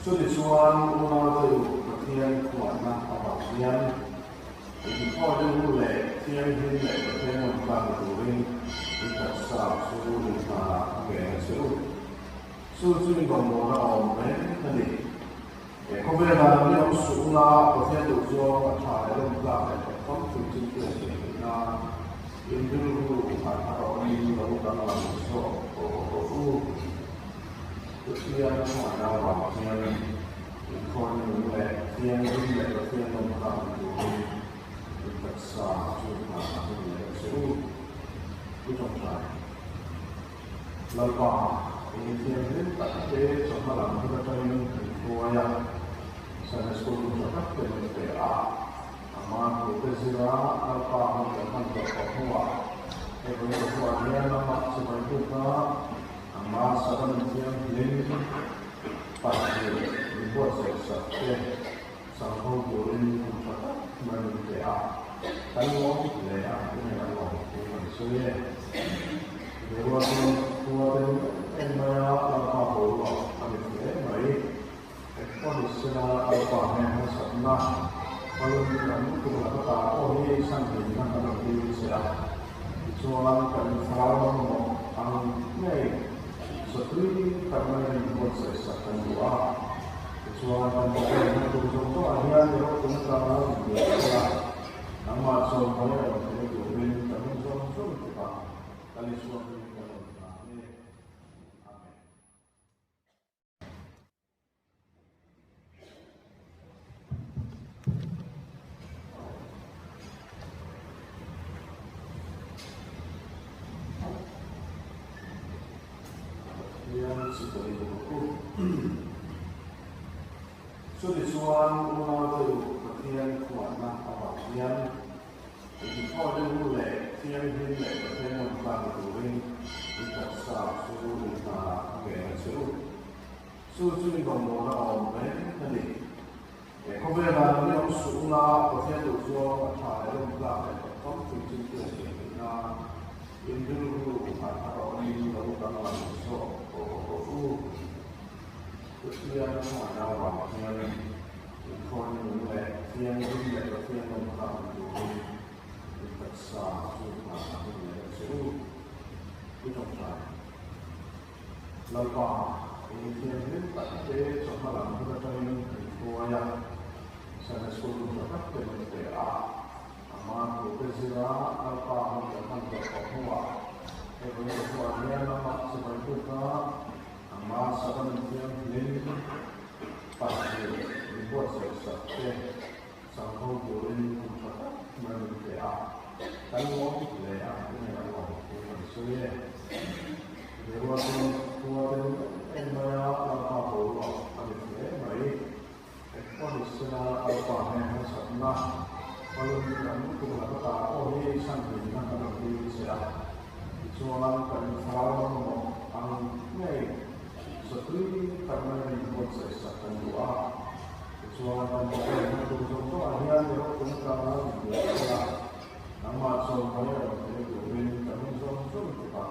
สุดที่ส่วนอุณหภูมิเทียนขวดนะเอาแบบเทียนที่พ่อจะรู้เลยเทียนที่ไหนเทียนมันกลางตัวเองที่ตัดสาวสู้หรือมาแก่สู้จนก็มัวเราไม่ทันดีเขาเวลาเนี่ยสู้ละประเทศตัวโจ้ชายเริ่มกล้าเลยต้องฝึกจิตใจนะยิ่งรู้ผ่านเราดีเราตั้งหลักสู้โอ้โหเทียนหัวเราแบบเทียนอีกคนหนึ่งเลยเทียนรุ่นใหญ่กับเทียนลงกลางตัวเองที่ตัดสาวสู้มาสู้ผู้ชมชายแล้วก็Intinya tapi semalam kita tanya ketua yang saya sekolah cakap dengan PA, amat kita sila apa yang kita ketua, ketua dia nama sebagai kita, amat sekarang yang link pasti dibuat sesuatu, sampai boleh cakap dengan PA, kalau PA ini kalau maksudnya, dewa yang mana apa boleh, kami tidak baik. Kondisi apa yang sebenarnya kalau kita itu kita ini sampai dengan kalau kita sudah jualan dan farang ini seperti karena ini proses akan doa jualan dan farang itu contoh akhirnya kita terlalu biasa nama soalnya itu ini kami soal kita kali soal Sudah soal ulang latihan kuat nak apa latihan ituพ่อจะรู้เลยเที่ยงที่ไหนประเทศมันกลางตัวเองที่ตัดสาวสู้หรือมาแก่สู้จนก็มัวเราไม่ทันดีเขาเวลาเนี่ยสู้ละประเทศตัวโจ้ชายเริ่มกล้าเลยต้องฝึกจิตใจนะยิ่งรู้ผ่านเราดีเราตั้งหลักสู้โอ้โหเที่ยงหัวเราแบบเที่ยงคนหนึ่งเลยเที่ยงรุ่นใหญ่กับเที่ยงลงกลางตัวเองที่ตัดสาวสู้มาสู้ผู้ชมชายแล้วก็เที่ยงนี้ตัดเจ๊สมัยหลังเราจะมีตัวอย่างsaya sekolah cakap dengan PA, amat kita sila apa yang kita ketua, ketua dia nama sebagai kita, amat sekarang yang link pasti dibuat sesuatu, sampai boleh cakap dengan PA, kalau PA ini adalah maksudnya, dewa tua yang mana apa boleh, kami tidak baik. Kondisi apa yang sebenarnya kalau kita itu kita ini sampai dengan kalau kita sudah jualan dan farang ini seperti karena ini proses akan doa jualan dan farang itu contoh akhirnya kita terlalu biasa nama soalnya itu ini kami soal kita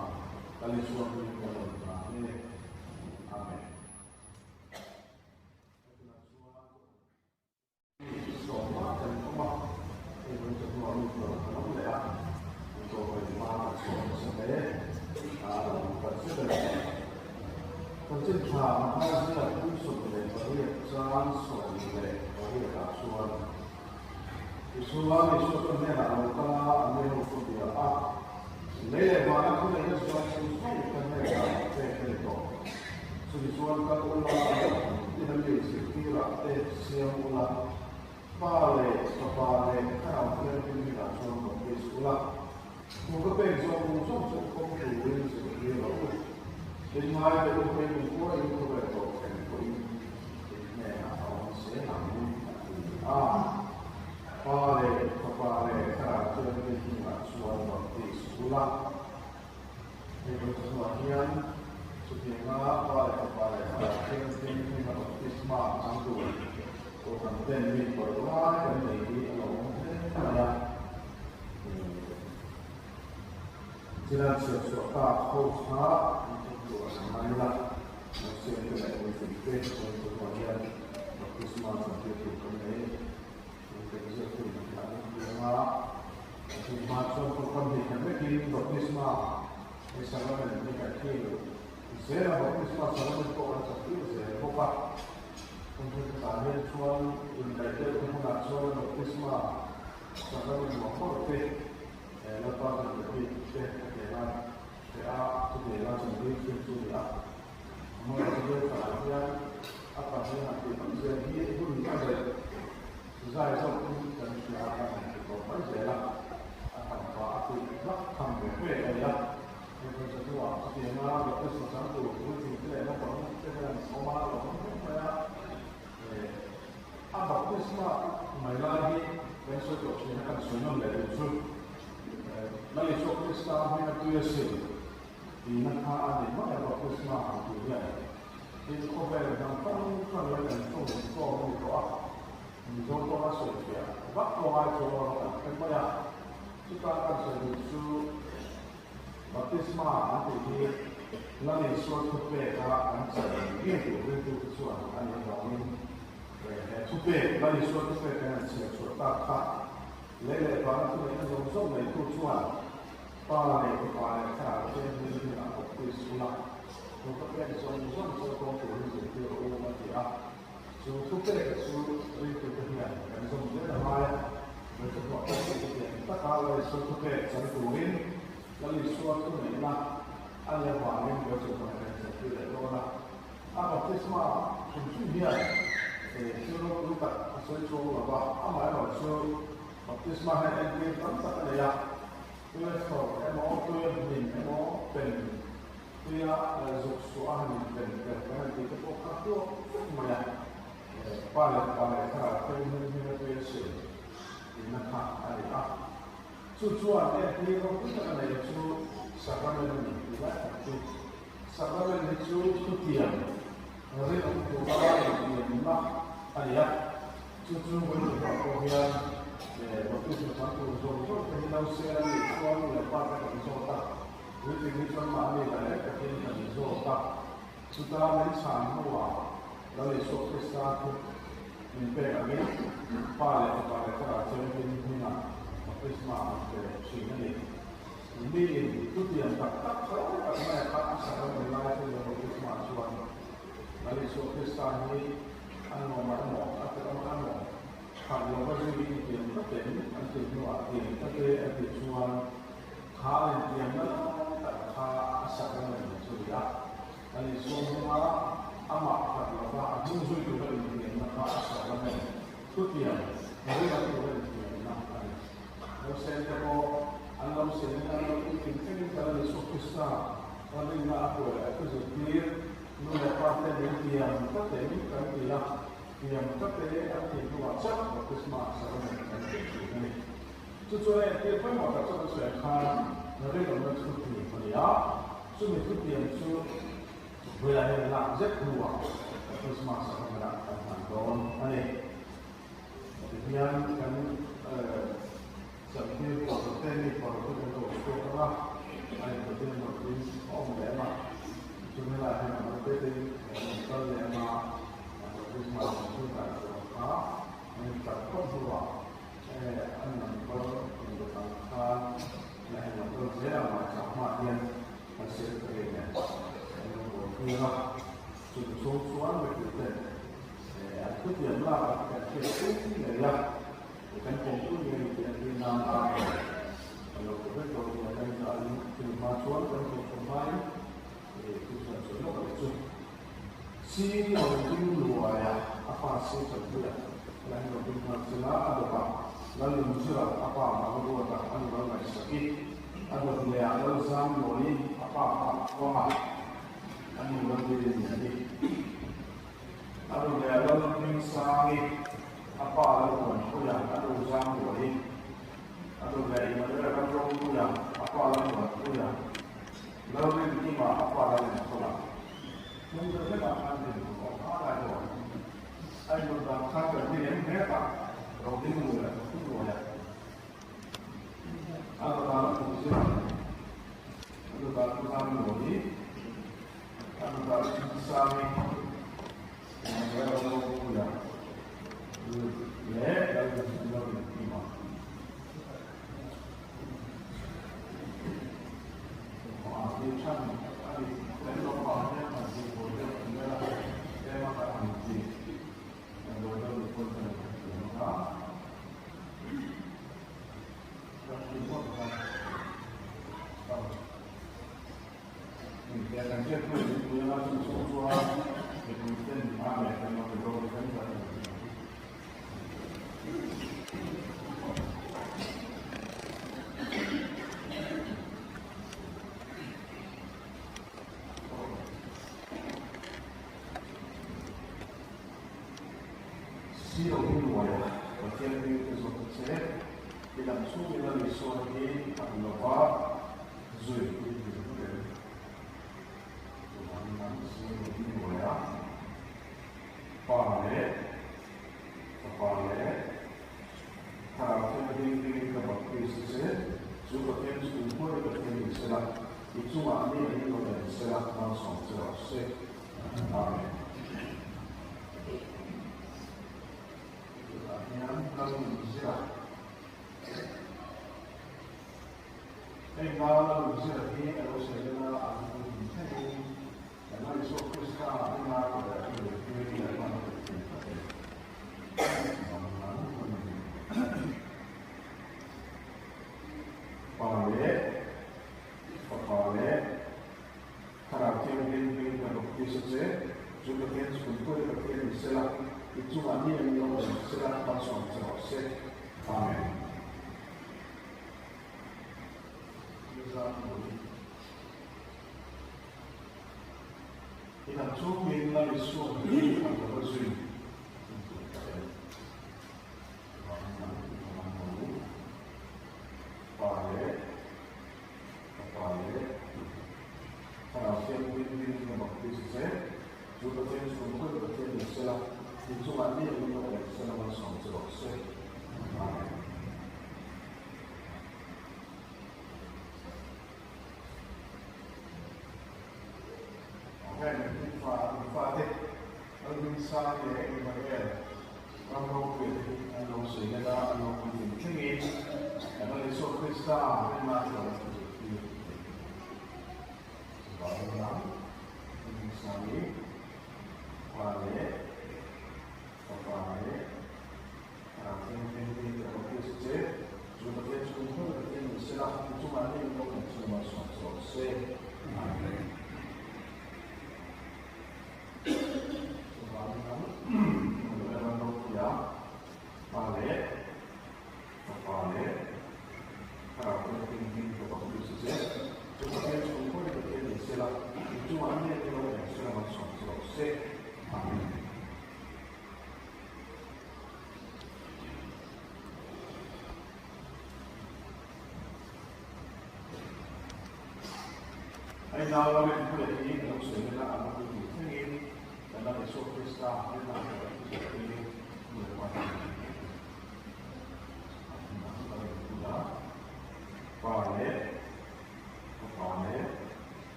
kali suami kalau ini amin. Penting sama hasil usul dari jalan soal dari asuhan. Usulan itu sebenarnya kita ambil usul dia ah. Nilai mana pun ada soal usul karena kita itu. Usulan kalau ulang kita lihat kira siang ulang pale kalau kita tidak soal usulan. Mungkin pengen soal seperti itu. Jadi mai itu pengen kuat itu betul kan ini atau senamun pale kalau jadi tidak soal waktu sekolah itu sebagian supaya pale kalau ini waktu smart antu orang teknik berdoa dan ini kalau jelas sesuatu khusus Marilah Tết của mọi người và Christmas là tiệc của con đấy cái giờ tuổi là những mà thì mà cho con thì cái mấy cái đồ Christmas cái sáng là những cái kia rồi sẽ là đồ Christmas sáng là có là chắc chắn sẽ có cả con thì cả nên cho những cái kia cũng là cho đồ Christmas sáng là một có Tết là bao giờ cái Tết cái là cái là chuẩn bị chuyên chú là mà bây giờ phải là apa yang nanti terjadi itu ada saya tahu dan siapa yang berkorban saya akan aku nak sampai ya itu semua semua itu sesuatu itu tidak ada orang tidak semua orang saya apa itu semua lagi dan sesuatu yang akan sunnah dari itu lalu sesuatu Islam yang itu sih ini nak ada mana apa semua itu ya il problème d'un temps quand il y a un temps de sport ou quoi nous avons la solution va pouvoir être en moyen tout à l'heure sur baptisme anche la nessuno per anzi niente tutto su anche tutte la nessuno per anzi su ta le parole non sono le tutto su parole che fare cara sempre di una sulla perché sono controlli che io su tutte su rete che sono delle male perché sta casa è sotto che c'è la risposta nella alle quali io ci sono sentire allora a battesima su via e sono venuta a solito la ma era su battesima è anche tanta la questo è molto bene dia soal dan di kepokat itu semuanya paling cara penyelesaian ini nak ada tujuan dia kita ada itu sahabat ini juga itu sahabat itu tujuan hari untuk orang yang nak ada tujuan untuk kemudian waktu itu satu zoom kita usia soal lepas dari zona Quindi mi sono andati perché mi sono fatto tutta la mensana dalle sue festate in Pergamino pare tra sempre di una Christmas sì quindi tutti hanno fatto per me sarà un live del Christmas dalle sue festate hanno fanno così che anche più alti perché sono hal yang asalnya sudah dari semua amat apa musuh juga ini maka asalnya tujuan dari itu nampak. Kalau saya kalau anda sedang ingin kalau sukses kalau ini aku seperti nunda parte dari yang terjadi kan yang terjadi itu WhatsApp waktu semasa ini. tujuan dia pun mau tak sesuai kan, mereka nak seperti ini ya, sudah seperti itu, boleh nak zat keluar, terus masa nak kantor, ani, kemudian kan seperti teknik untuk sekolah, ani kemudian mungkin lema, cuma lah yang mungkin lema, terus masa sudah apa, ani tak keluar. Anh có được lại là tôi sẽ là một trong mọi nhân và sự thực hiện này của người học dùng số về thực hiện để thực hiện là cái chuyện này là cái công cụ người Việt Nam là lúc cái đầu tiên đây là từ mà xuống trong cuộc máy để thực hiện số lượng của chúng si ở những lùa apa sih sebetulnya yang lebih maksimal adalah lalu muncul apa mahu tak anu bagai sakit ada dia lalu zamoni apa wah anu lebih jadi ada dia lalu misalnya apa lalu kuliah ada zamoni ada dia mana ada kuliah apa lalu kuliah lalu ini apa lalu sekolah mungkin kita akan apa lagi anh một đoàn sang về đi đến hết cả đầu tiên mùa là không mùa này anh một đoàn cũng chưa anh một đoàn cũng sang mùa đi anh một đoàn sang đi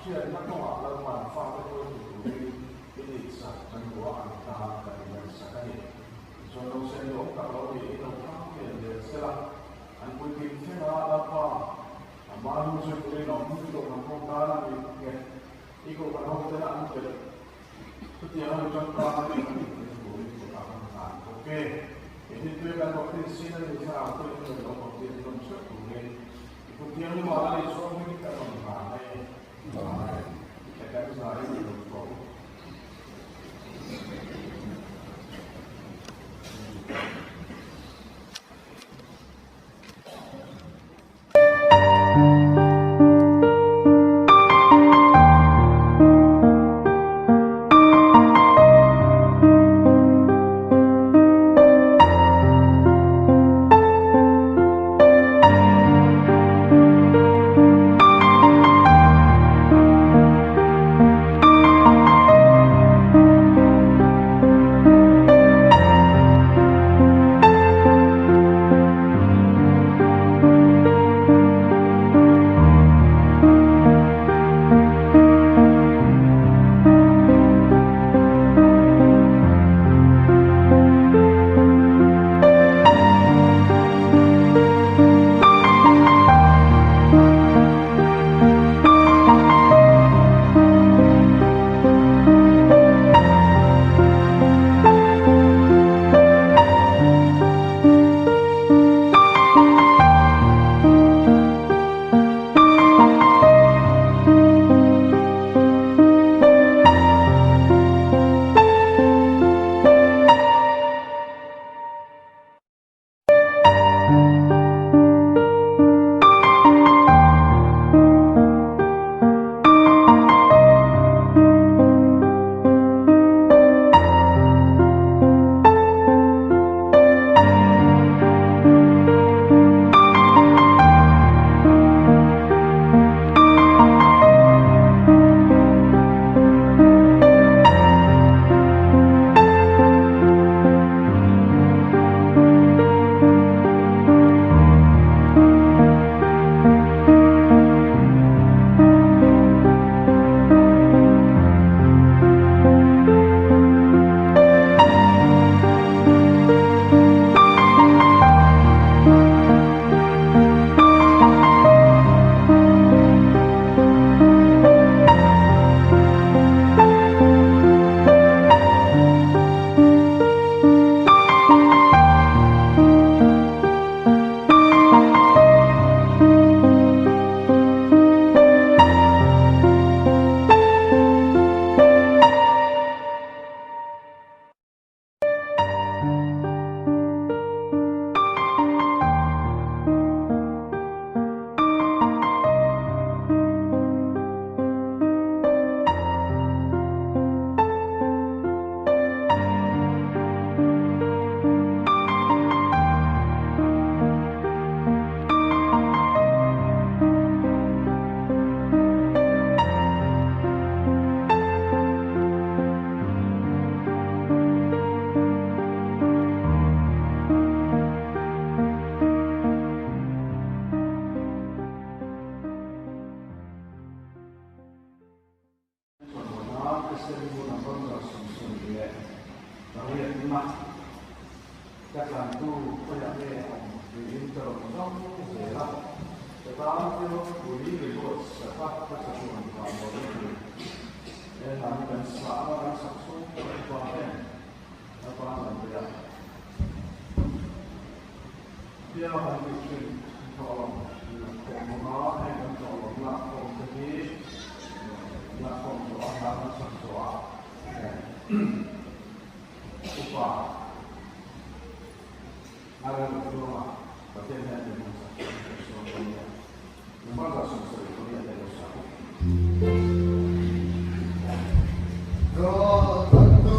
Sia di Mattoa, la quale fa per quello che Kutiangan contoh ini oke, ini tu kan waktu sini ada saya aku itu ada waktu itu kan sebelumnya. Kutiangan malah itu semua kita mengenai, kita kan saya itu tahu. Các làm tu có thể nghe vì in tờ trong dễ lắm. Cái đó tiêu của lý về bộ sẽ phát các sản phẩm vào một cái để làm cái xã và cái sản xuất qua đây nó qua làm việc. Tiếp theo là việc chuyển thọ của nó hay còn thọ là phòng thực tế là phòng của anh ta sản xuất quả ada beberapa bagian yang dimasak semuanya. Memang tak semua itu yang ada usaha. Kau tentu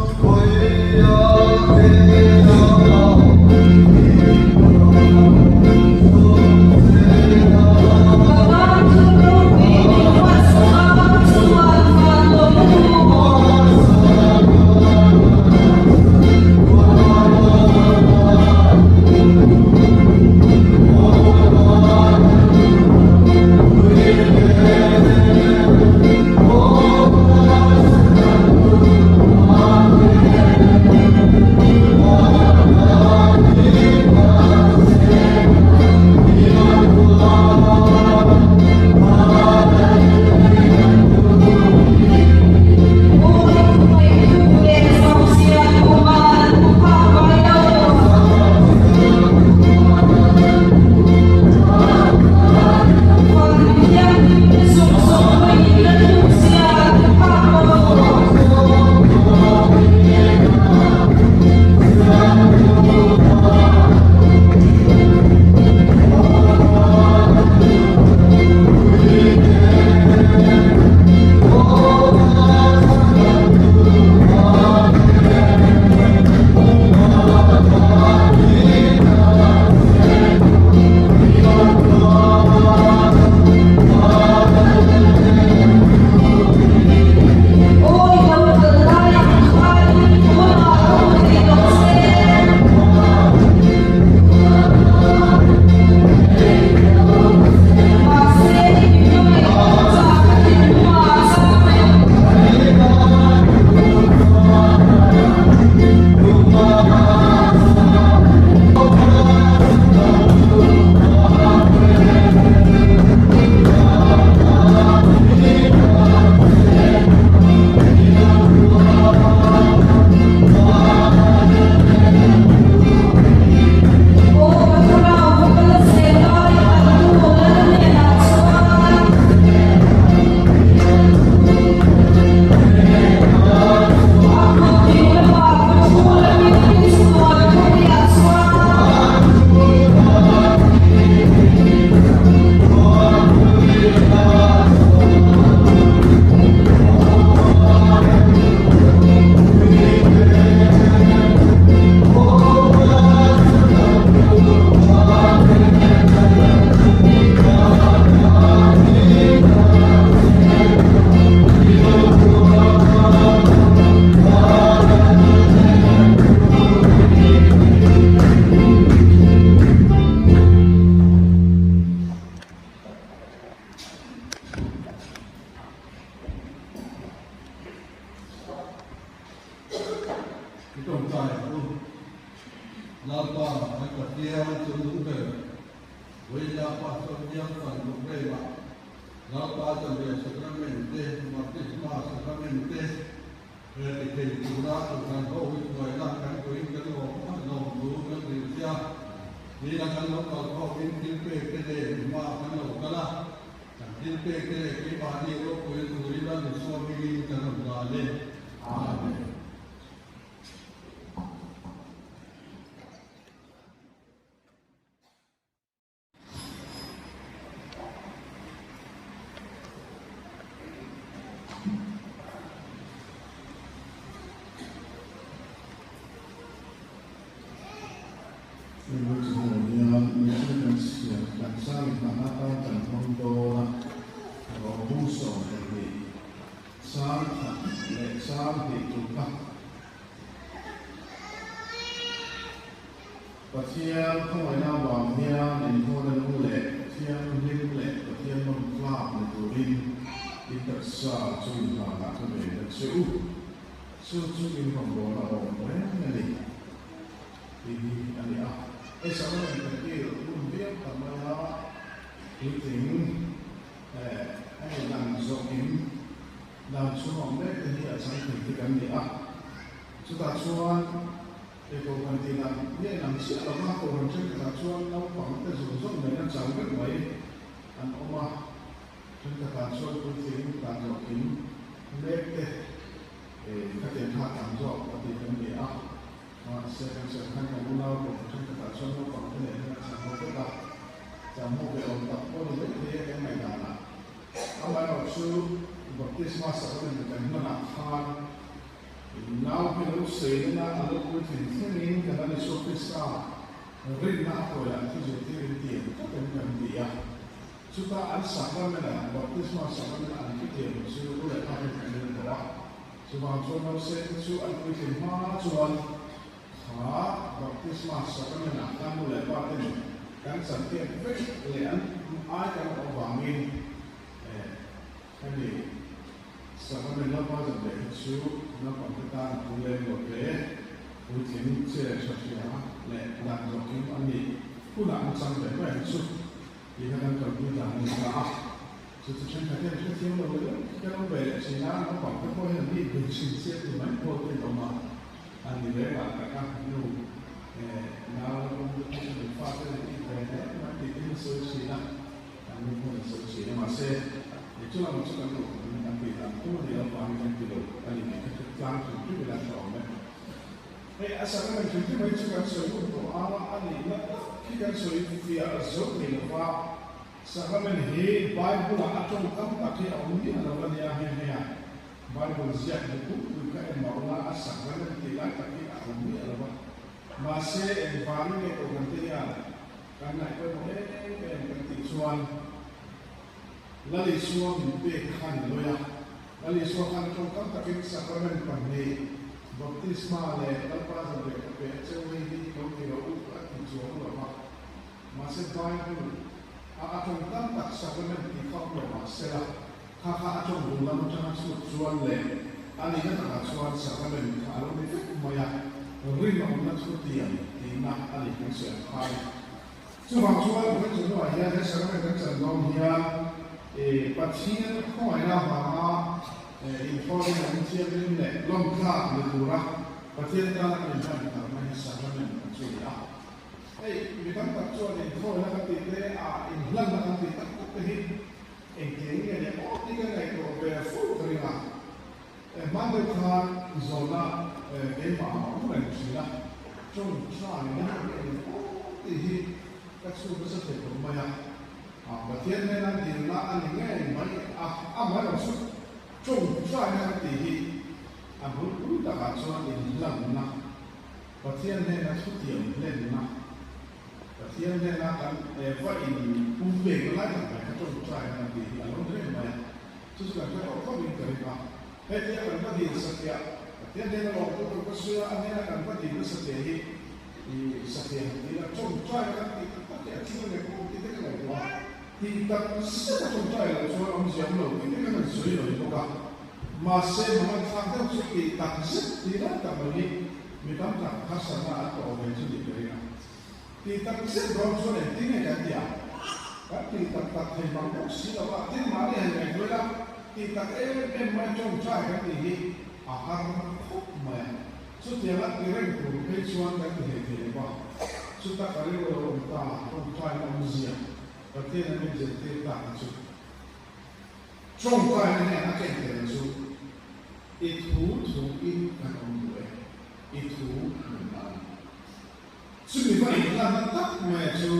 trong trại luôn lao qua cái vật kia cho đúng về với nhà pastor dia phần lúc đây mà lao qua cho về sacramente baptisma sacramente về thì chúng ta cũng cần có một người là cái quý cái lòng đúng cái điều kia đi là cái lòng có cái cái đề mà cái lòng cái là cái bà đi có quý người là để so với cái lòng là lên amen. Thiên không phải nào bằng thiên đến thôi là ngu lệ thiên linh lệ và thiên mông pháp là tổ linh đi thật xa chui vào đã có thể được chịu chịu in phòng đó là ổn đấy nghe đi thì anh đi cái sau đó mình phải kia luôn biết tầm đó ý tính anh làm rộng in làm xuống hỏng đấy thì ở trong thì cái gì chúng ta chuan thì cô quan thì làm như làm chuyện là hoa cô làm chuyện là chuan nó khoảng cái dùng dụng này nó chẳng biết mấy anh ông mà chúng ta làm chuan cô thì làm rộng in nếp để các tiền hạ làm rộng và thì cái gì mà sẽ khăn của chúng ta làm chuan nó khoảng cái này nó chẳng có tất chẳng một cái ông tập có được cái này là ông ấy nói sư baptisma sẽ có những cái nó làm phan now cái lúc xây na lúc cuối thì thiên nhiên cái này số Christa rin na thôi là cái gì thì rin tiền các cái này gì chúng ta ăn sáng ra mình là baptisma sáng ra mình ăn cái tiền sư có thể ăn cái này đó chúng ta cho nó sẽ chú ăn cuối thì hoa chuan baptisma sáng ra mình ăn cái này ba tiền cái sản phẩm phết liền ai cái nó vàng in cái gì sản phẩm mình nó bao giờ để chú nó còn cái ta cũng lên một cái cuối tiếng chia cho chị lệ làm cho cái ăn đi cũng làm sang để quay chút thì nó đang cần như là mình đã chứ chúng ta thấy cái tiếng nó nữa cái nó về chỉ là nó còn cái coi là đi bình trình xét thì mấy cô thì có mà anh thì đấy là các new nào nó cũng được phát cái gì về đấy mà thì cái số chỉ là anh mình không số chỉ mà sẽ để cho làm cho cái đồ mình đang bị làm cũng là điều quan trọng từ đầu anh mình cái thực trạng của cái việc làm đó đấy asa mình chúng ta mới cho cái số của anh là khi cái số phía dấu thì là sao mình hi Bible là trong các cái ông đi là vấn đề hay Bible ziat buku cái mau là asa mình thì là cái ông đi là mà sẽ environment của mình thì là cái này có cái tình xuân là lý do mình bị khăn rồi là lý do khăn trong các cái sacrament bằng này baptisma này là bao giờ để các bé chơi đi không thì nó cũng là tình xuân rồi mà sẽ Bible trong các sacrament thì không phải mà sẽ là trong vùng lâm trong sự xuân lệ anh ấy là xuân sacrament khá là biết mà riêng là một số tiền thì nặng anh ấy cũng sẽ phải chứ bằng xuân cái chuyện đó là cái sacrament cái chuyện đó và thiên không phải là mà important là thiên linh lệ long khác được đủ ra và thiên ta là mình phải làm cái sacrament chuyện đó vì các tập cho nên thôi là cái tiền đấy lần là cái tiền tất cả cái hình tiếng này cái này của về phụ cái là mang được ha rồi là cái mà không phải chỉ là trong xã này nó thì các số nó sẽ phải có mấy và thiên này là thì là anh nghe mấy mấy đồng số trong xã này thì muốn là cả cho nên lần nào và thiên này là số tiền lên nào và thiên này là cái vậy cũng về cái lại là cái trong xã này thì là nó rất là chứ là cái họ có bình thường mà thế thì là cái gì sẽ kia thiên này là một cái số anh ấy là cái gì nó sẽ thì sẽ thì là trong xã này thì tất cả những cái cũng cái này là thì tất cả trong xã là số ông giám lộ cái này suy rồi đâu cả mà xem mà tham theo sự kỳ tạc rất thì rất là nhiều มีคำสั่งทัศนะต่อไปชุดนี้เลยนะที่ตั้งเส้นรองส่วนไหนที่ไม่กันเดียวก็ที่ตั้งให้บางคนสิเราว่าที่มาเนี่ยเห็นไหมล่ะที่ตั้งเป็นมาจงใจกันที่อาหารคุกมาสุดที่ละที่เรื่องของเป็นส่วนกันที่เห็นว่าสุดท้ายก็เรื่องของตาจงใจมามุสลิมประเทศนั้นเป็นเจตนาสุดจงใจเนี่ยนักเก็ตเลยสุดอีทูถูกอินกันองด้วยอีทูเหมือนกันซึ่งมีฝ่ายหลังนั้นตั้งมาสู่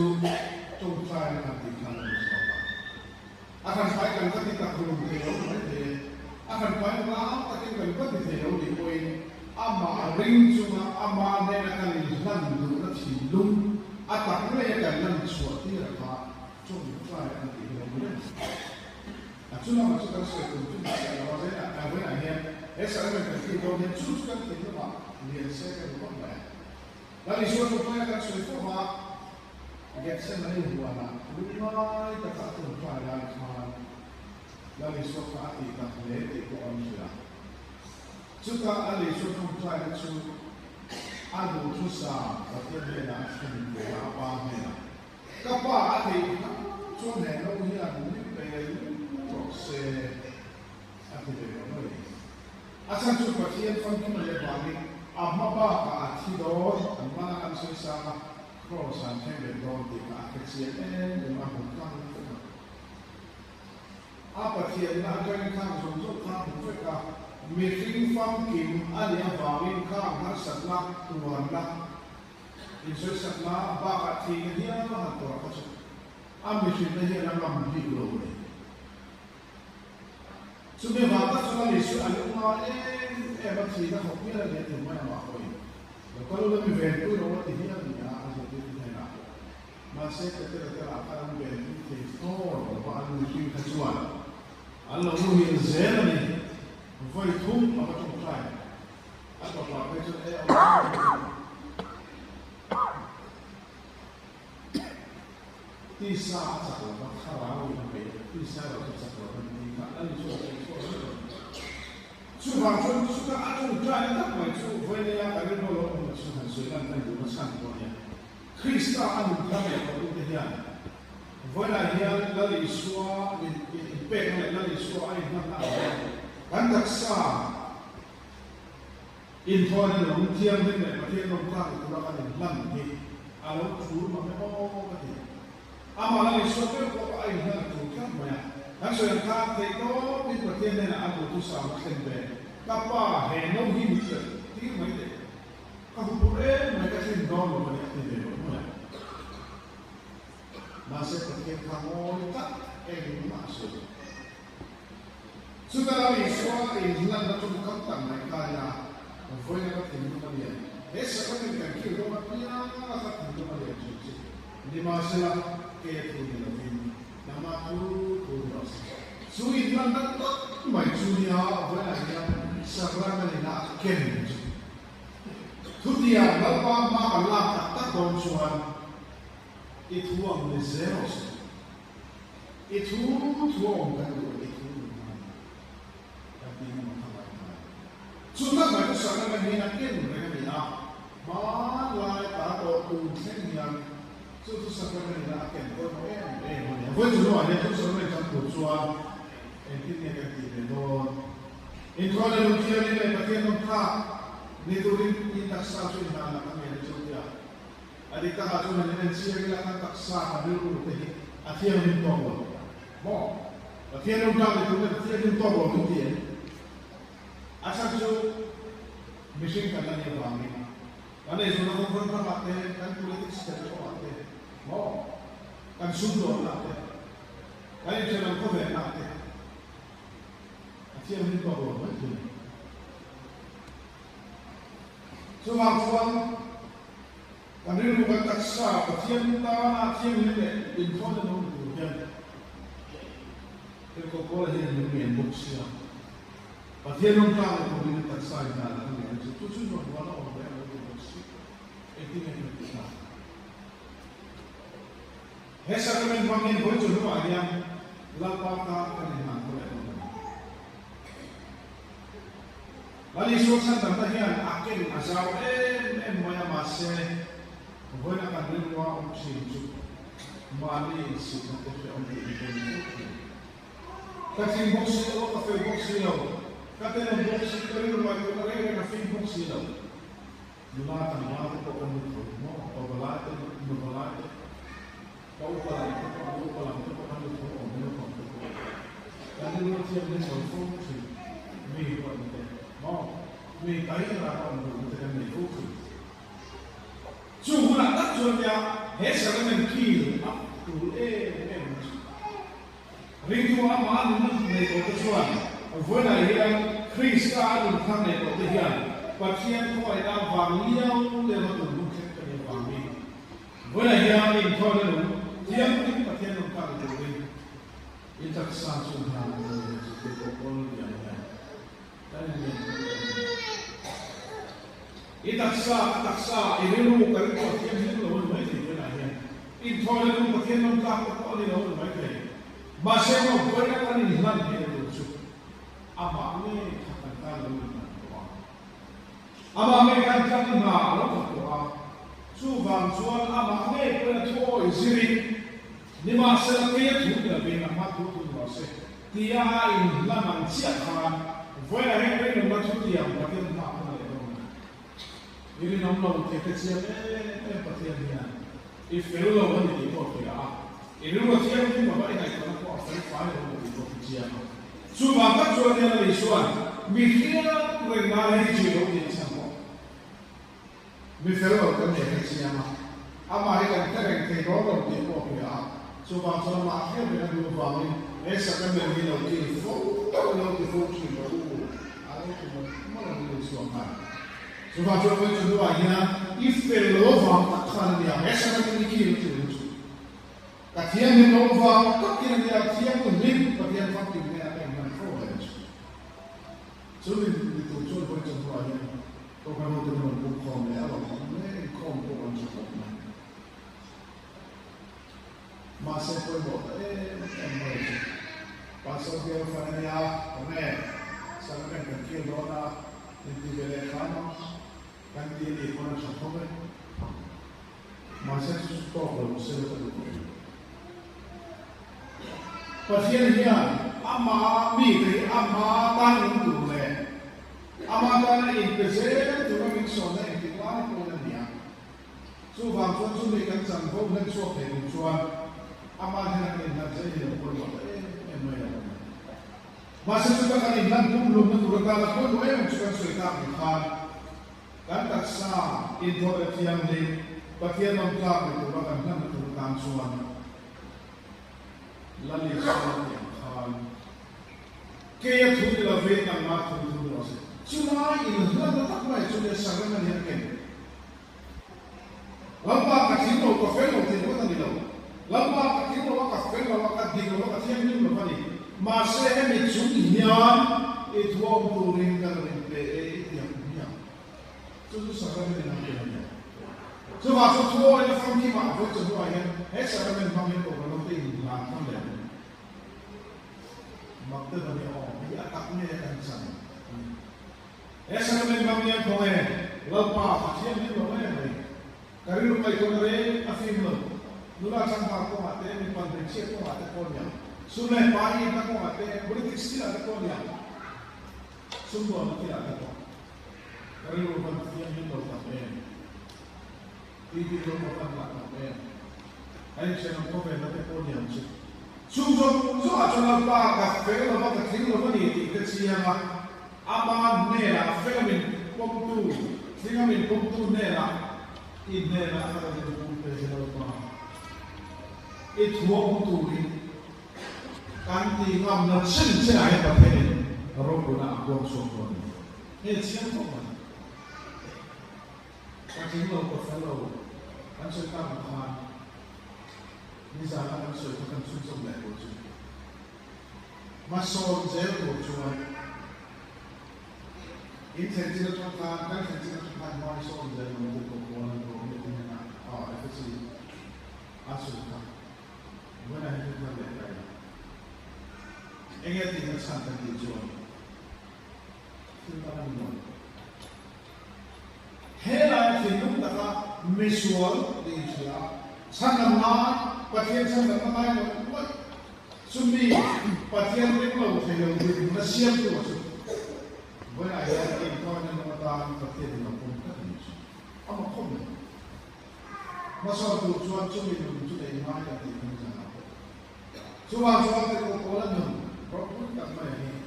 จงใจนะครับที่ทำให้เราอาการไปกันก็ที่ตัดลงเที่ยวไม่ได้อาการไปมาก็ที่กันก็ที่เที่ยวดีกว่าอามาริงจุมาอามาเนี่ยกันนั่นดูนัดที่ลุงอาตักไม่ได้กันนั่นสวดที่เราพาจงใจกันที่เราไม่ได้จุดนั้นมันจะต้องเสียคุณจุดนั้นเราว่าเนี่ยเอาไว้ไหนเนี่ยesa es la que yo me chuska que no va ni el ser que no va la visión que puede dar su forma que se me dio a la luna y que está todo para la visión que ha ido a leer y que ha ido chuka la visión que puede dar su algo chusa que tiene la acción de la página capaz de suene no ir a un nivel se active asan chu pathian fan ki male bani amma ba ka athi do amma kan se sa cross and table do ti ka ke sia de ma ho ka a pathian na kan kan so so ka ho ka me fing fam kim ali a ba min ka har satla tuan la in so satla ba ka thi ni a ha to ka so a me shi ne ya lam bi lo ne sudah batas soal isu alumni emang sih dah hobi lah dia cuma yang apa ini. Kalau lebih ventu orang ini yang dia ada di sana. Masih kita akan ventu testor, bahan mungkin kecuali. Allah mungkin zero ni, voi tum apa cuma try. Atau apa itu Tisa satu, kalau yang beda, tisa satu orang ini kan ada sudah sudah ada ujian tak macam boleh ya kalau kalau sudah sudah nanti macam mana Krista anu kami kalau dia boleh ya dari suara impact dari suara ini kan tak sah informasi ujian ini macam orang kalau kan lambi kalau suruh macam apa amalan suatu kok ai hal tu kan banyak dan saya kata itu di bagian mana aku tu sama sendiri kapa heno hidup tidak macam kamu boleh mereka sendiri banyak tidak boleh masih bagian kamu tak masuk sudah Iswa Islam itu bukan mereka ya boleh kita hidup dia sekarang kita hidup dia kita hidup dia di masa ke tu ni lagi nama tu terus sulit lantak mai dunia boleh dia sekarang ni nak ken tu dia bapa mak Allah tak tahu soal itu orang zero itu orang kan itu tapi ni macam sudah mai sekarang ni nak ken mereka ni malah tak tahu tu yang itu sebenarnya nak akan boleh dulu ada tu sebenarnya campur suam, ini kan tidak don. Itu ada ujian ini bagian nomor ni tu ini tak sah sudah nak kami ada cuci. Adik tak ada cuma ni siapa yang tak sah dulu tu akhir ni tahu. Mau akhir ni tahu itu akhir ni tahu tu dia. Asal tu mesin kan ni bangi. Ada isu nak berapa kan politik sekali apa mau kan sudah nak kan jangan kau nak asyik ni kau macam cuma kan dia bukan taksa asyik ni info dan kemudian itu kau lagi yang bukti asyik ni kemudian taksa ini adalah itu cuma dua orang yang bukti itu yang kita Hesa kami panggil bocor luar yang lapar tak kena boleh. Lali so san tam ta hian akin azau em moya ma se voina kan rinwa sin chu mali si na te on ti ka tin box lo ka fe box lo ka te no box ka rin ma ko re na fe box lo lula ta ma ko ko mo mo o bala te no bala te ka u bala te ka u bala te ka no ko o no ko ka ni no ti ne so fo si mi ko te mo mi ka ri na ko no te ka ni fo si chu na ta chu ya he sa men ki up to Rindu aman nei ko chuan voina hian Chris ka adun tham nei ko te hian pathian ko ai da wang liao le ma tu khet ka ni wang mi voina hian in thon lu tiam tin pathian no ka te ri in tak sa chu ha te ko kon ya ya ta ni in tak sa i rindu ka ko tiam ni lo mai te voina hian in thon lu pathian no ka ko ni lo mai te Masih mau banyak kali hilang di Indonesia. Apa ini katakan doa? Apa mereka katakan doa? Subhan Tuhan apa ini peraturan Israel? Di masa dia sudah benar tu masih dia ini lama siapkan. Boleh hari ini macam dia macam apa lagi? Ini nama kita siapa? Perhatian dia. If you want to go to ini rumah tiang ni bapak ini kalau kau asal faham orang itu tiang. Sebab tak jual dia lagi suan. Mikirnya mereka ini jual dia sama. Mikirnya orang ni yang siapa? Ama ini kan kita orang dia kau punya. Sebab kalau maafnya mereka dua family, sekarang mereka ni lagi fokus, lagi fokus ni baru. Ada tu mana ni suaman. Sebab kalau kita dua ini, if fellow faham tak kan dia, sekarang ni kiri tu. Katian yang nova, katian yang tiang pun lim, katian fakir ni ada yang manfaat. So itu betul betul aja. Kau kamu tu nak bukan ni, awak ni kau bukan cukup ni. Masa pun buat, macam pasal dia orang ni sekarang kan kiri orang di bawah kamu, kan dia ni pun cukup ni. Masa itu kalau sesuatu Pasien dia, ama miri, ama tangan tu le, ama tangan impesen tu kami soalnya iklan punya dia. So bangsa tu mereka sanggup dan suap dengan suap, ama hendak hendak saja yang perlu emang. Masa tu kan iklan pun belum tentu berkala pun yang suka suka iklan. Kan tak sah informasi yang di bagian lengkap itu bahkan kan betul kan suap. Lali surat yang khal. Kaya tu dia vet nak mat tu rasa. Cuma ini hendak tak mai sudah sangat yang ken. Lama katino kafel waktu itu kan dia. Lama katino kafel waktu dia waktu yang ni mana ni. Masa ini cuma itu orang tu ringkan ringpe yang punya. Itu sangat yang ken. Sebab tu orang yang family mak tu semua yang sangat yang family tu kalau tu nak kan dia. Makna kami dia taknya yang sama. Sangat yang family yang kau lepas siapa ni kau Kari rumah itu kare afim lo. Nula sampai kau mati ni pandai siapa kau mati kau ni. Sunai pagi tak kau mati, boleh kisah ada kau ni. Semua mati ada kau. Kari rumah yang ni kau tak Tiga rumah tak Ayah saya kau mati kau ni aja. Sungguh acara apa kafe lo apa kering lo ni kesiapa. Aman nera, filmin pomtu, filmin pomtu nera. Ini adalah ada di dalam perjalanan. Itu waktu ini, kanti ngam nak senjata yang berhenti, orang nak buang sopan. Ini siapa orang? Kanti ngam berfellow, kan saya tahu ini zaman saya kan susah lagi. Masuk saya cuma intensi itu kan intensi itu kan masuk saya untuk kebunan efisi asuhan. Mana itu terlihat? Ingat dengan santai dijual. Kita Misual di Islam. Sanamna patian sanamna buat sumbi patian itu saya lebih nasihat tu masuk. Buat ayat itu yang mengatakan patian itu pun tak bisa. Apa kau? Masa tu cuaca sumbi itu sudah iman yang tidak bisa. Cuaca itu kalau ni, berapa tak main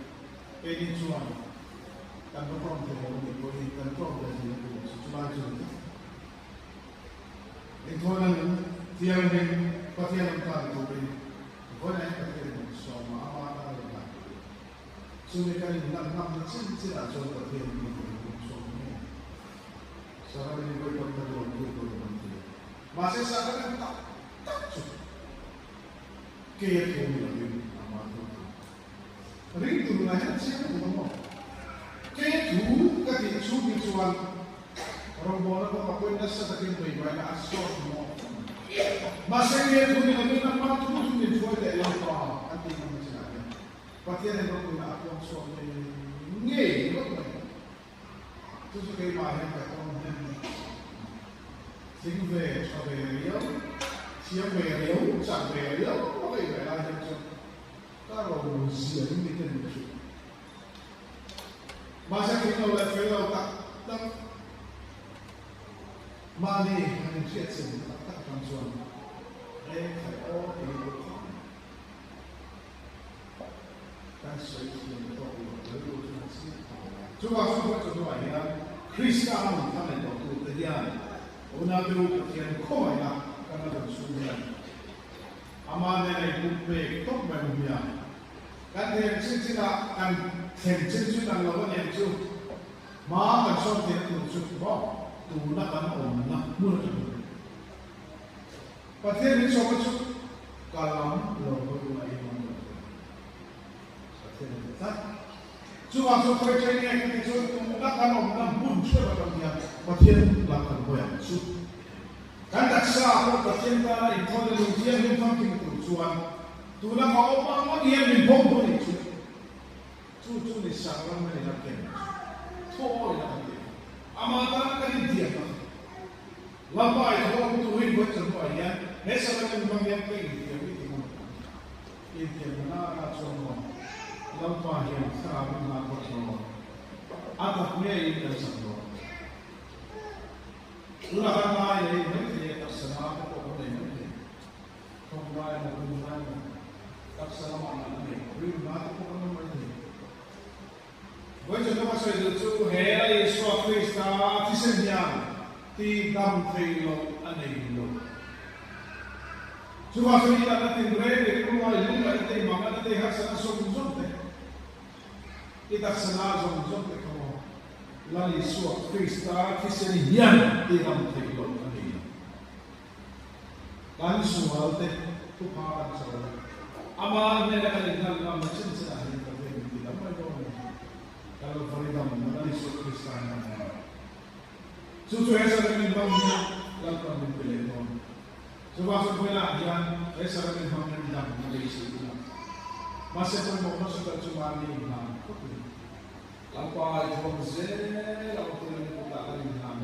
ini cuaca. Kan berapa boleh kan berapa jadi cuaca itu. Itu orang tiang dengan patian kita itu beri, bukan yang patian sama apa ada. Sudah kali nak macam tidak jual patian itu sama. Sekarang ini berapa jual itu? Masih sekarang tak cukup. Kaya tu lagi amat tu. Ring tu nanya siapa tu mau? Kaya tu kaki cuci cuan. Orang bola kau pakai nasi tapi baik-baik asal semua. Masa dia tu dia tu nak tu dia jual dia yang kau nanti kamu cakap. Patian yang kau nak aku suami ni, kau tu. Tu suka ibadah kau ni. Sing về cho về riêu, chiếm về riêu, chẳng về riêu, có phải về ai chứ? Ta rồi diễn cái tên gì? Masa kita oleh fellow tak mani yang sihat sini tak langsung. Saya ini kan saya sudah tahu lalu sih. Coba ya, Kristen kami tahu kejadian. Una tu yang kau ya karena bersuara. Amanah itu baik tak berbeza. Kan yang cinta kan cinta lawan yang itu. Maa kan soal yang itu bah. Tu nak kan orang mula tu. Patian ini soal tu kalam lawan tu iman. Patian itu tak. Cuma soal kerja ini itu nak kan orang pun sudah berdia. Patian lakukan boleh. Kan tak sah apa patian ta itu dia yang mungkin tujuan. Tu nak kau apa dia yang pun itu. Tu ni sahaja mana nak kena. Tuh nak kena. Amatan kan dia kan. Lampai kalau tu hidup buat semuanya. Hesa kan memang pergi dia itu. Ini mana semua. Lampai yang sekarang nak buat semua. Ataknya ini semua. Ulah kan ini dia tersenama kau ini. Kau main tersenama ini. Rumah tu kau ini. Buat contoh pasal itu, hera Yesus Kristus disediakan di dalam trio aneh itu. Cuma sekali kita tinggal di rumah itu, kita imam kita harus sungguh-sungguh. Kita senang sungguh kamu. Lalu Yesus Kristus disediakan di dalam trio aneh itu. Kan semua itu Tuhan sahaja. Amal mereka dalam macam sedang kita tidak mahu. Kalau Faridam mengenali Kristus, suatu esok ini bangunnya lakukan memilih. Sebab sebenarnya dia esok ini bangunnya tidak mengenali Kristus. Masa pun masuk ke cuma ini bilang, lampau itu mesti lakukan ini kita akan bilang,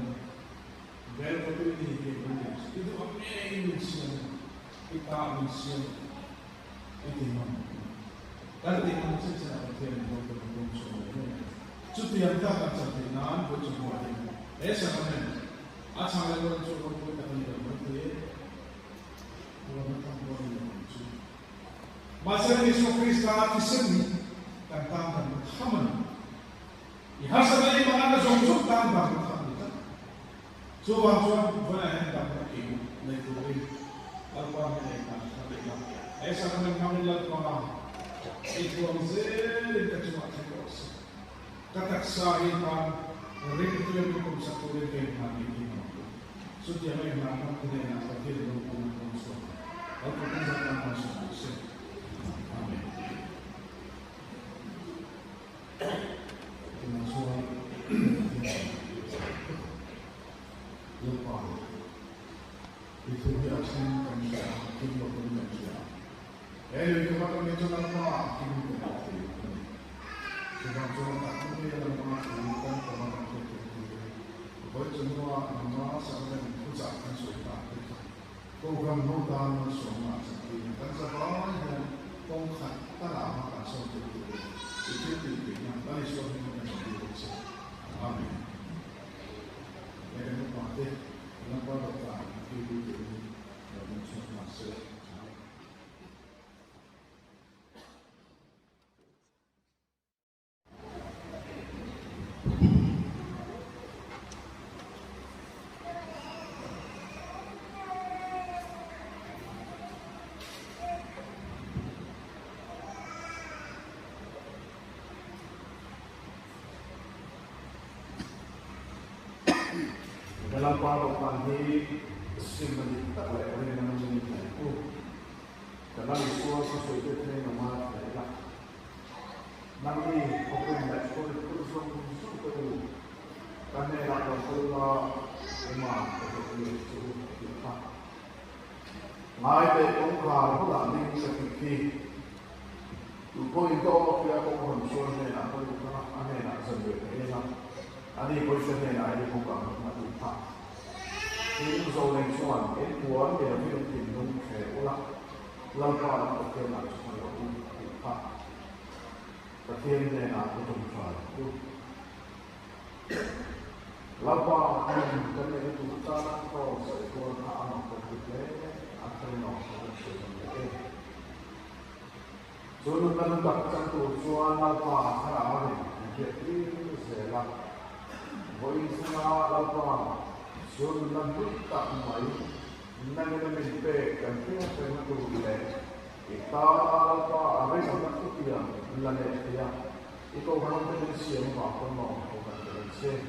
bel betul ini dia itu apa yang misi kita misi itu mana? Kalau kita mesti cara berpikir betul. Cuti yang tak akan sampai nan berjumpa ini. Sebenarnya, asal orang cukup kita tidak berpikir, orang tak boleh berjumpa. Masa Yesus Kristus disini tentang Muhammad. Ihasal ini mana sungguh tentang Muhammad. Coba boleh hendak berkiu, naikuri, apa mereka sampai lah. Sebenarnya kami lakukan itu ambil kecuali katak sahitan rindu untuk satu rindu ini. Sudah yang mana kita nak pergi dalam konsul. Aku tidak akan masuk. Amin. Masuk. Lupa. Itu dia akan kami kita berbicara. Itu kami itu apa? Kita sebab tak boleh dalam pengakuan pemahaman itu. Buat semua nama sampai chặt cái số ta cái câu văn nô ta nó số mà chẳng thì cái sao đó là công khẩn ta làm mà cả số tự tự thì cái tự tự nhau ta đi số thì nó là tự tự số amen cái nó quan thế nó quan trọng là cái tự tự là một số mà số dalam kehidupan ini simpan tak boleh orang yang menjadi itu dalam Islam sesuatu yang nama adalah nanti orang yang sekolah itu sesuatu karena orang tua imam seperti itu kita mai dari orang pula ini seperti itu itu dia orang suami atau orang anak sendiri ini ani position na ai ko ka ma tu pa ni zo len chuan en puan de mi lu tin nung khe ula la ka ko ke na chu lo u pa ta thiên de na ko tum fa tu la pa ni ka ne tu ta na ko se ko na ma ko tu le a ta no ko se ne e zo lu na ba chang tu chuan la pa kha ra ma ni ke ti se la Voi sama lapa, so nanti tak mai, nanti nanti pe, kanti apa yang tu le, kita lapa, apa yang tu dia, lane dia, itu orang tu siapa apa mau, orang tu siapa.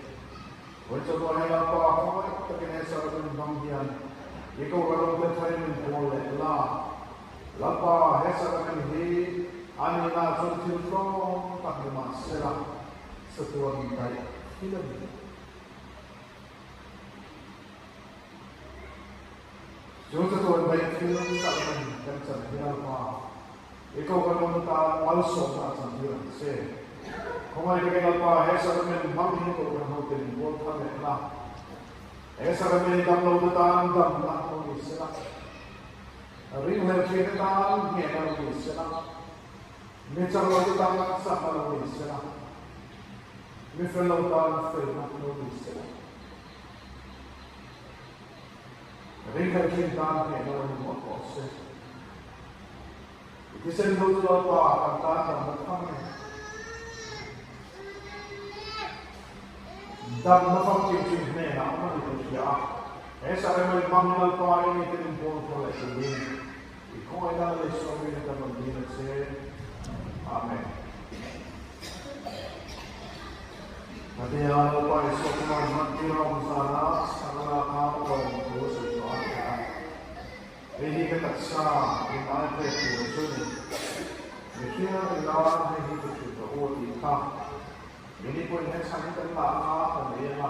Voi coba lapa, apa kita kena sahaja bangkian, itu orang tu cari menjual la, lapa, sahaja ni, ani la sortir lo, tak bermasalah, sesuatu yang baik. Tidak begitu. Jika tuan baik film tak dan sendirian apa, ikut kalau kita also tak sendirian se. Kau ini kita apa? Esok kami bangun itu orang hotel buat kami lah. Esok kami download tentang dalam kami selah. Ring kita tentang ni kami selah. Macam tentang sama kami selah. Mifellow down film not noticed. Ringa came down here, no one more was it. It is a little of our Tata, but coming. Done nothing to his name, I'm not going to as I remember, Mamma Pie, anything important for us to win. We call it out this story that I'm going to say, amen. Nanti kalau pada sekolah nanti orang sana sekolah kamu orang terus berdoa. Ini kita sah di mana kita suni. Mungkin lawan ini kita berdoa kita. Ini pun yang sangat terlalu penting.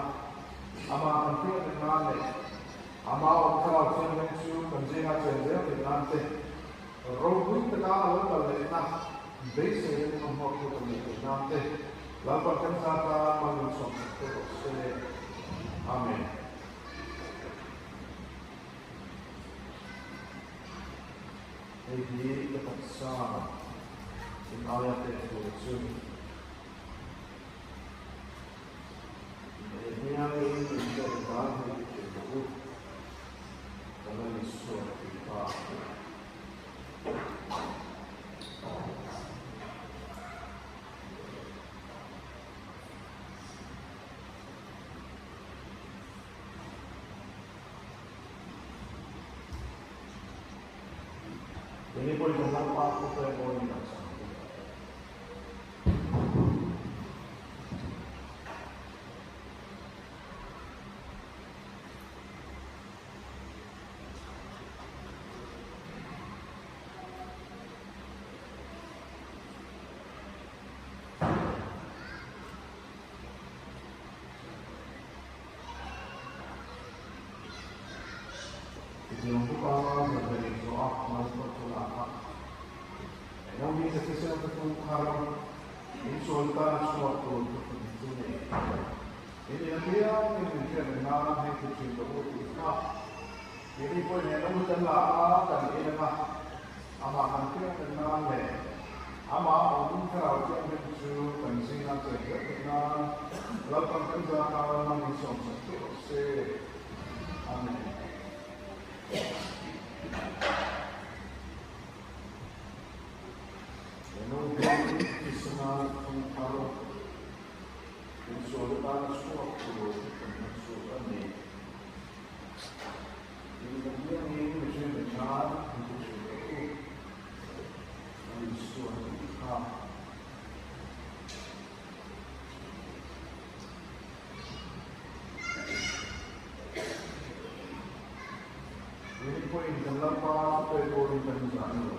Ama nanti dengan ni, ama orang kalau yang mencuci penjenga jenderal dengan te. Rohut kita lalu kalau nak base ini nombor kita dengan te. Lalu kita kata manusia itu amin. Jadi kita sah di ayat itu. Ini yang ini menjadi bahan itu dalam Islam kita. Ini pun dalam waktu perempuan yang sama. Yang pertama menjadi doa masuk ke dalam. Yang ini sesuatu yang haram, insultan suatu untuk itu. ini dia ini kerana hai kucing itu kita ini pun yang kamu telah dan ini mah amakan kita kenal le ama orang kerana yang itu pensiunan saya kenal lakukan kerja kalau orang itu satu se amin. Ini kisah kalau Insur tanah suap turun, insur ani. Ini kemudian ini mesti mencari untuk sesuatu. Insur ini ini poin dalam apa poin penjelasan.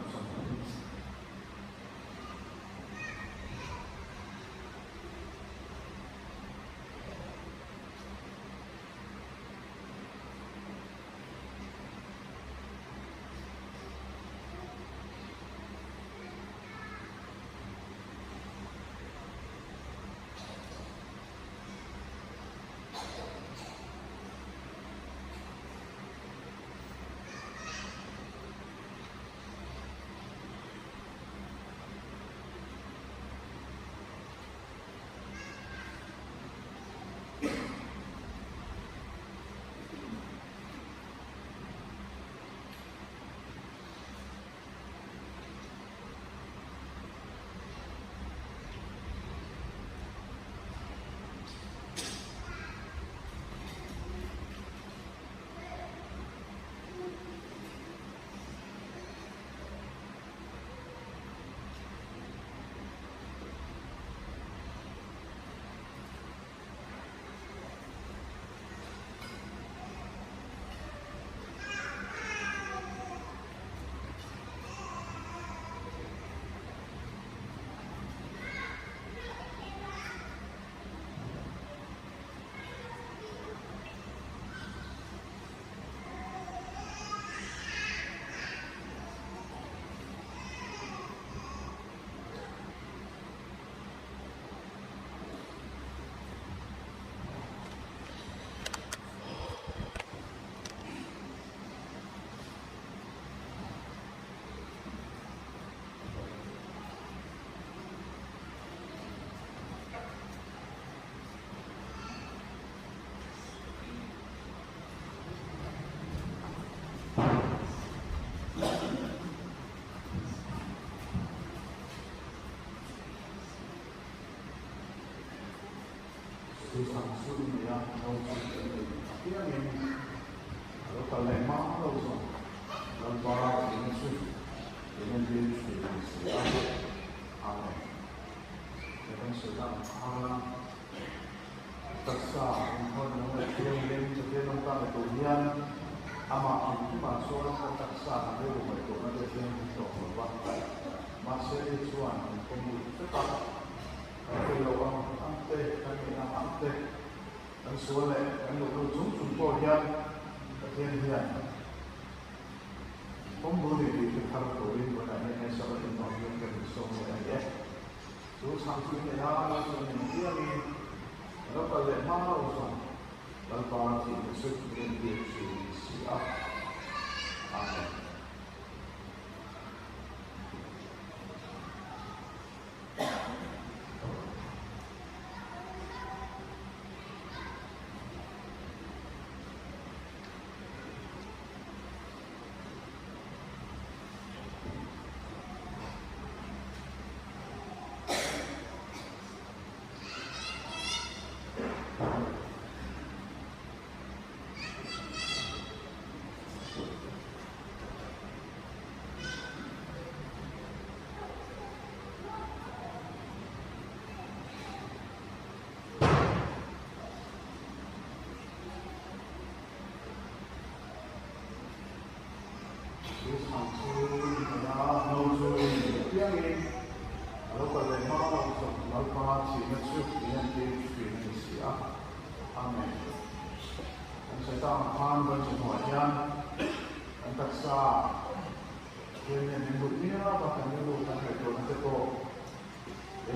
Samsung ya, dia yang kalau lemah kalau so, lemah ini dia sudah aman. Jangan sedang tersa, orang yang jadi orang kemudian ama itu masuk orang tersa, ada rumah itu ada yang itu berbuat masih tuan kemudian tetap kalau orang ante kami nak ante dan soalnya kan lu contoh yang kejadian pembuli di tempat buli pada ini soal itu yang semua ya terus sampai ni lah soal dia ni kalau pada mana urusan lalu si besok dia siap amin.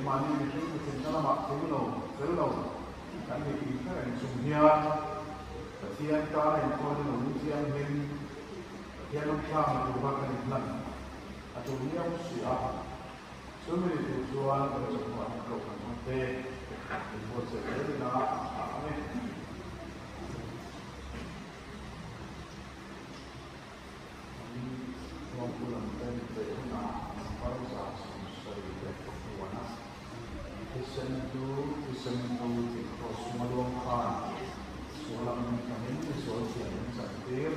Mani itu kita nama kan ni kan sumia kasihan ka in ko no siang hen yan ang tama ko ba kan plan atau niya usia sumili tu jual ko sa mga ko kan te ko sa na ame pulang dan beruna para saat sering berkuana kesan itu di Kosmaluang Khan seorang kami seorang yang santir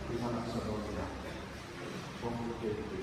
di mana saudara pemukul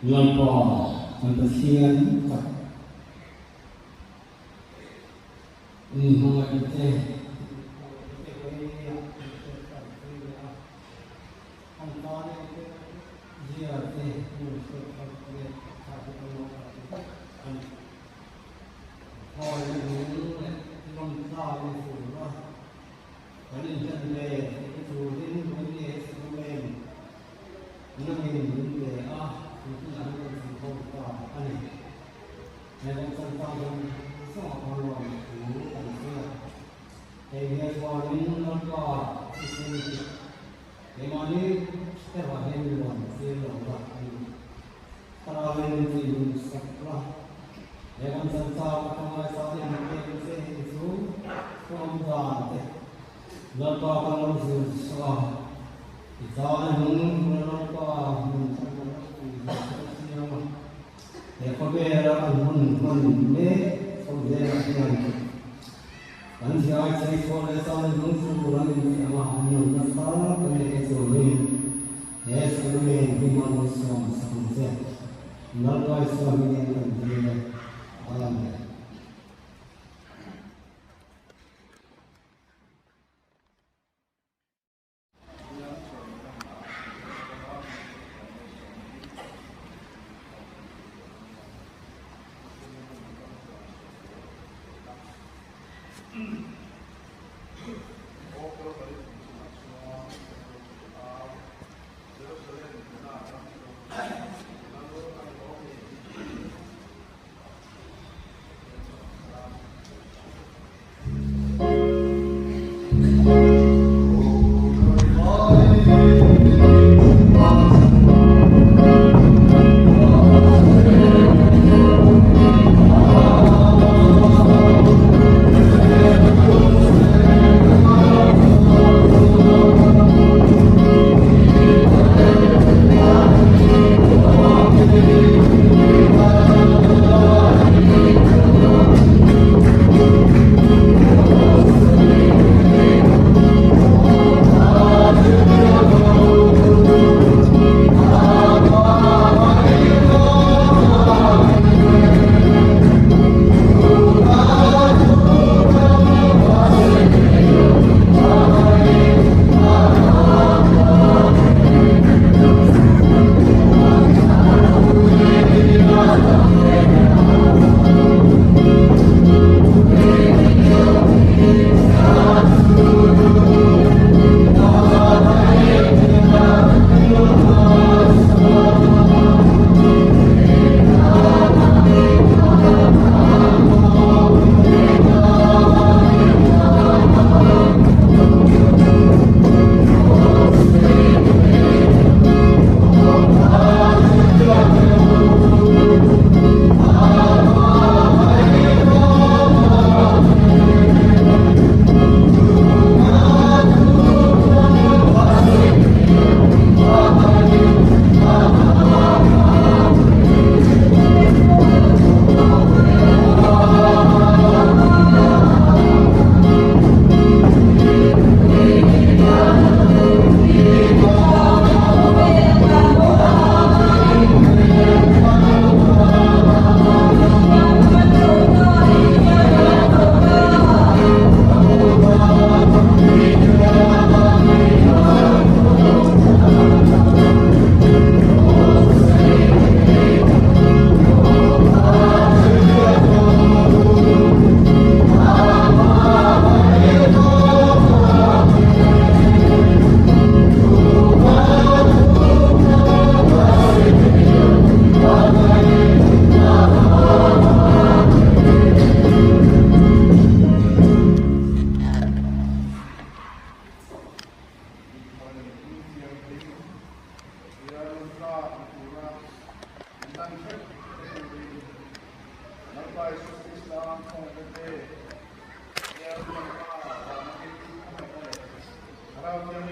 Lampau pembesian ini kita Kalau